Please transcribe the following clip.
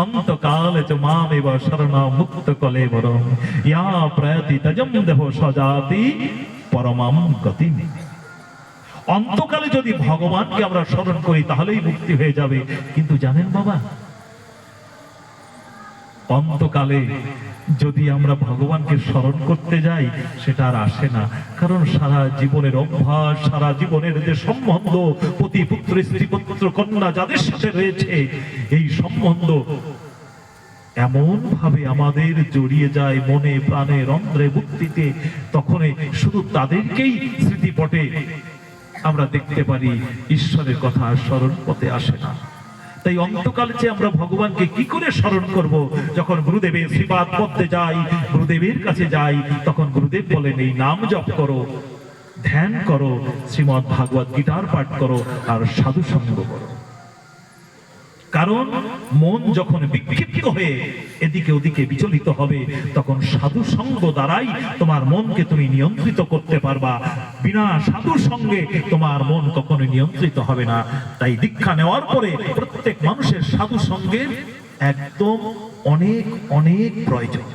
অন্তকালে চ মামেব শরণাম মুক্ত কলেবরম ইয়া প্রয়তি তজম দেহ সজাতি পরমাম গতি। অন্তকালে যদি ভগবানকে আমরা স্মরণ করি তাহলেই মুক্তি হয়ে যাবে। কিন্তু জানেন বাবা, অন্তকালে যদি আমরা ভগবানকে স্মরণ করতে যাই সেটা আর আসে না। কারণ সারা জীবনের অভ্যাস, সারা জীবনের যে সম্বন্ধ পতি পুত্র স্ত্রী পুত্র কন্যা যাদের সাথে রয়েছে, এই সম্বন্ধ এমন ভাবে আমাদের জড়িয়ে যায় মনে প্রাণে রন্ধ্রে বুদ্ধিতে, তখন শুধু তাদেরকেই স্মৃতিপটে আমরা দেখতে পারি, ঈশ্বরের কথা স্মরণ পথে আসে না। তাই অন্তকালে যে আমরা ভগবানকে কি করে স্মরণ করব? যখন গুরুদেবের শ্রীপাদ পদ্মে যাই, গুরুদেবের কাছে যাই, তখন গুরুদেব বলেন এই নাম জপ করো, ধ্যান করো, শ্রীমদ্ ভাগবত গীতার পাঠ করো, আর সাধু সঙ্গ করো। কারণ মন যখন বিক্ষিপ্ত হয়ে এদিকে ওদিকে বিচলিত হবে, তখন সাধু সঙ্গ দ্বারাই তোমার মনকে তুমি নিয়ন্ত্রিত করতে পারবা। বিনা সাধু সঙ্গে তোমার মন কখনো নিয়ন্ত্রিত হবে না। তাই দীক্ষা নেওয়ার পরে প্রত্যেক মানুষের সাধু সঙ্গের একদম অনেক অনেক প্রয়োজন।